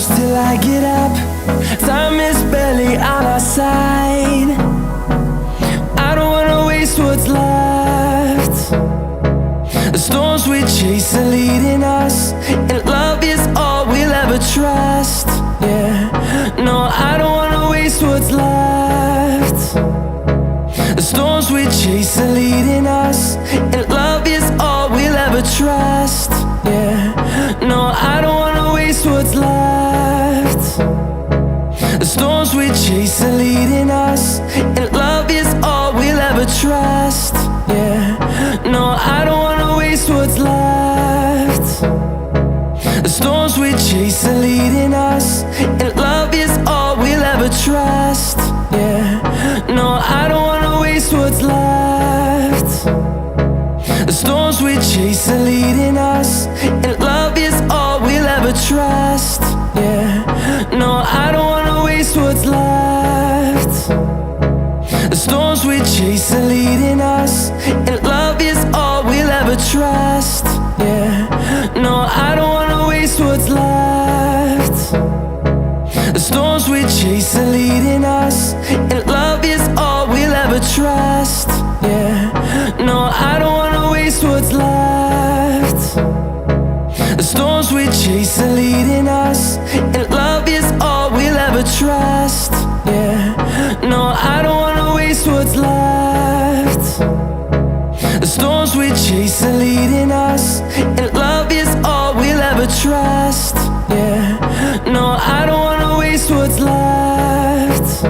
close till I get up. Time is barely on our side. I don't wanna waste what's left. The storms we chase are leading us, and love is all we'll ever trust. Yeah, no, I don't wanna waste what's left. The storms we chase are leading us, and love is all we'll ever trust. Yeah, no, I don't wanna waste what's left. The storms we chase are leading us, and love is all we'll ever trust. Yeah, no, I don't wanna waste what's left. The storms we chase are leading us, and love is all we'll ever trust. Yeah, no, I don't wanna waste what's left. The storms we chase are leading us, and love is all we'll ever trust. Yeah, no, I don't wanna waste what's left. The storms we chase are leading us, and love is all we'll ever trust. Yeah, no, I don't wanna waste what's left. The storms we chase are leading us, and love is all we'll ever trust. Yeah, no, I don't wanna waste what's left. The storms we chase are leading us, and love is all we'll ever trust. Yeah, no, I don't wanna waste what's left. The storms we chase are leading us, and love is all we'll ever trust. Yeah, no, I don't wanna waste what's left.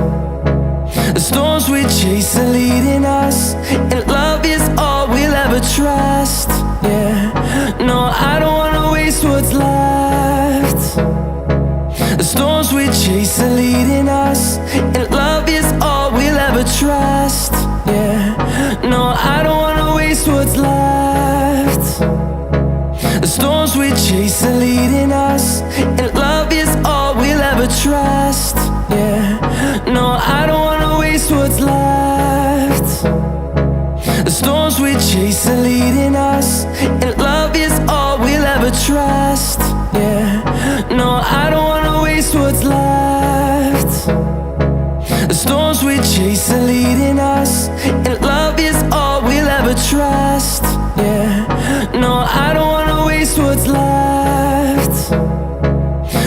The storms we chase are leading us, and love is all we'll ever trust. Yeah, no, I don't wanna waste what's left. The storms we chase are leading us, and love is all we'll ever trust. Yeah, no, I don't wanna waste what's left. The storms we chase are leading us, and love is all we'll ever trust. Yeah, no, I don't wanna waste what's left. The storms we chase are leading us, and love is all we'll ever trust. Yeah, no, I don't wanna waste what's left. The storms we chase are leading us, and love is all we'll ever trust. Yeah, no, I don't wanna waste what's left.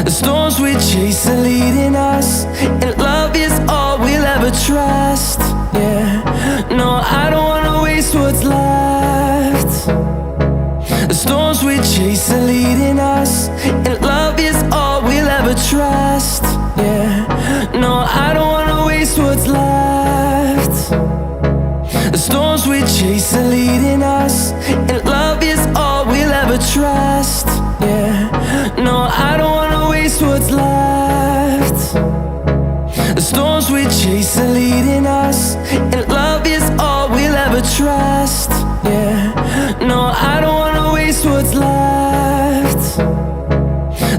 The storms we chase are leading us, and love is all we'll ever trust. Yeah, no, I don't wanna waste what's left. The storms we chase are leading us, and love is all we'll ever trust. Yeah, no, I don't wanna waste what's left. The storms we chase are leading us, and love is all we'll ever trust. Yeah, no, I don't wanna waste what's left. The storms we chase are leading us, and love is all we'll ever trust. Yeah, no, I don't wanna waste what's left.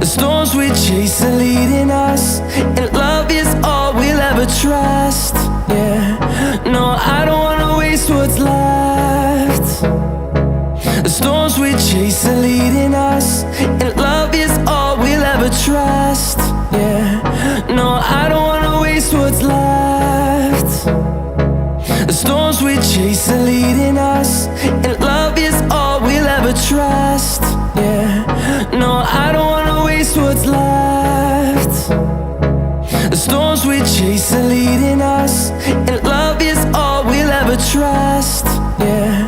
The storms we chase are leading us, and love is all we'll ever trust. Yeah, no, I don't wanna waste what's left. The storms we chase are leading us, and love is all we'll ever trust. Yeah, no, I don't wanna waste what's left. The storms we chase are leading us, and love is all we'll ever trust. Yeah, no, I don't wanna waste what's left. The storms we chase are leading us, and love is all we'll ever trust. Yeah,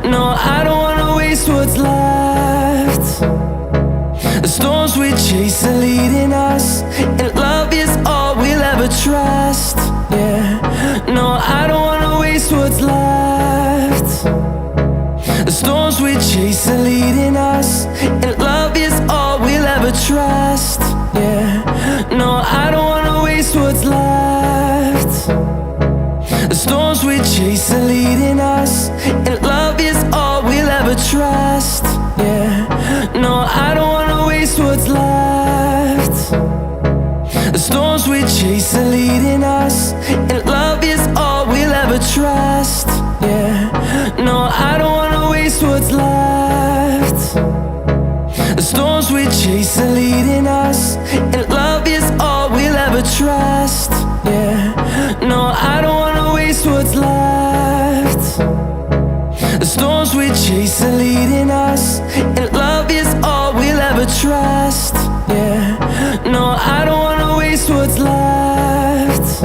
no, I don't wanna waste what's left. The storms we chase are leading us, and love is all we'll ever trust. Yeah, no, I don't wanna waste what's left. The storms we chase are leading us, and love is all we'll ever trust. Yeah, no, I don't wanna waste what's left. The storms we chase are leading us, and love is all we'll ever trust. Yeah, no, I don't wanna waste what's left. The storms we chase are leading us, and love is all we'll ever trust. Yeah, no, I don't wanna waste what's left. The storms we chase are leading us, and love trust. Yeah, no, I don't wanna waste what's left. The storms we chase are leading us, and love is all we'll ever trust. Yeah, no, I don't wanna waste what's left.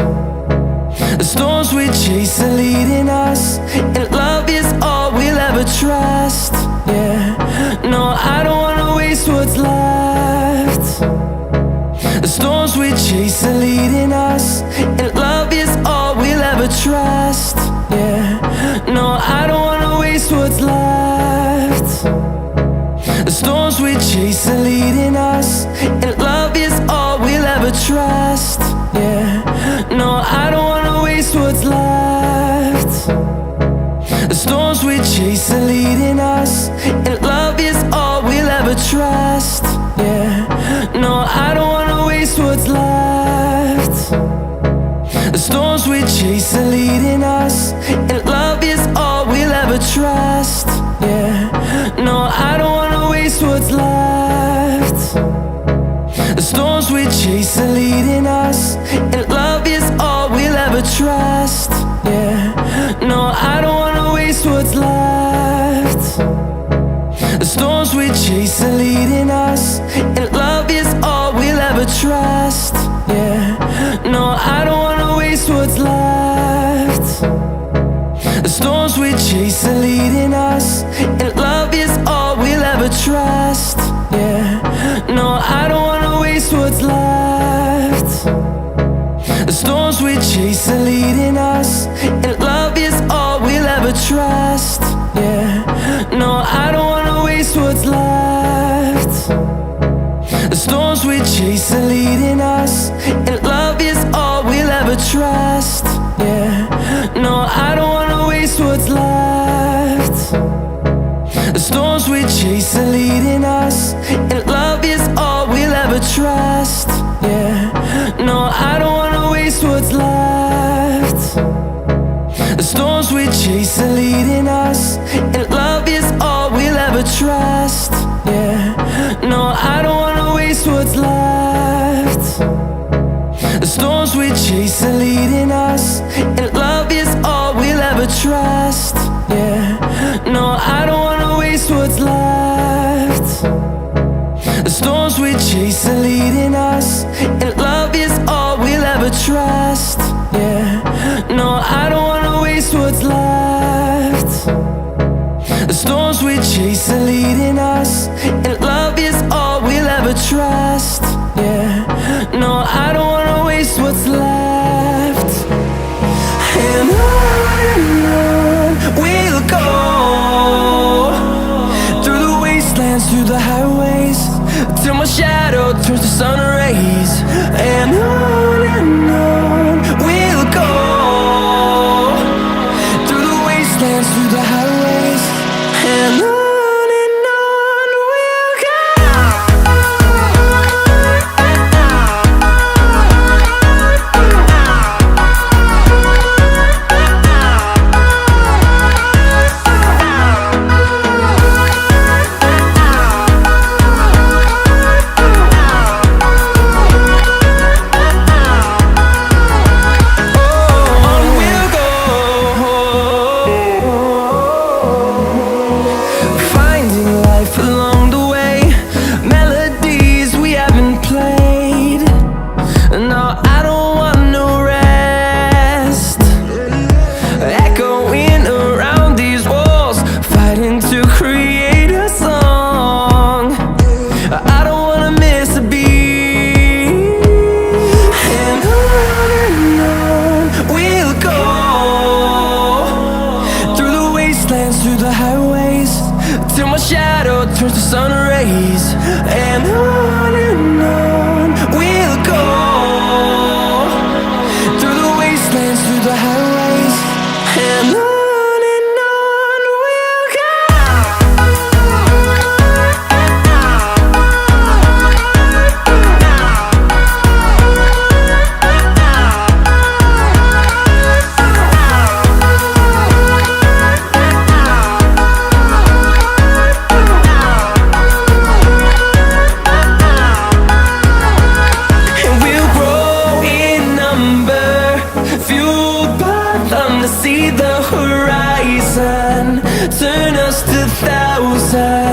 The storms we chase are leading us, and love is all we'll ever trust. Yeah, no, I don't wanna waste what's left. The storms we chase are leading us, and love is all we'll ever trust. Yeah, no, I don't wanna waste what's left. The storms we chase are leading us, and love is all we'll ever trust. Yeah, no, I don't wanna waste what's left. The storms we chase are leading us, and love is all we'll ever trust. Yeah, no, I don't wanna waste what's left. The storms we chase are leading us, and love is all we'll ever trust. Yeah, no, I don't wanna waste what's left. The storms we chase are leading us, and love is all we'll ever trust. Yeah, no, I don't wanna waste what's left. The storms we chase are leading us, and love is all we'll ever trust. Yeah, no, I don't wanna waste what's left. The storms we chase are leading us, and love is all we'll ever trust. Yeah, no, I don't wanna waste what's left. The storms we chase are leading us, and love is all we'll ever trust. Yeah, no, I don't wanna waste what's left. The storms we chase are leading us, and love is all we'll ever trust. Yeah, no, I don't wanna waste what's left. The storms we chase are leading us, and love is all we'll ever trust. Yeah, no, I don't wanna waste what's left. The storms we chase are leading us, and love is all we'll ever trust. Yeah, no, I don't wanna waste what's left. The storms we chase are leading us, and love is all we'll ever trust. Yeah, no, I don't wanna waste what's left. The storms we chase are leading us, and love is all we'll ever trust. Yeah, no, I don't wanna waste what's left. The storms we chase are leading us, and love is all we'll ever trust. Yeah, no, I don't wanna waste what's left. And on we'll go, through the wastelands, through the highways, till my shadow turns to sun rays. And on we'll go, through the wastelands, through the highways, and on we'll go. Turns to sun rays, and on we'll go, through the wastelands, through the highways, and on we'll go. wanna see the horizon, turn us to thousands.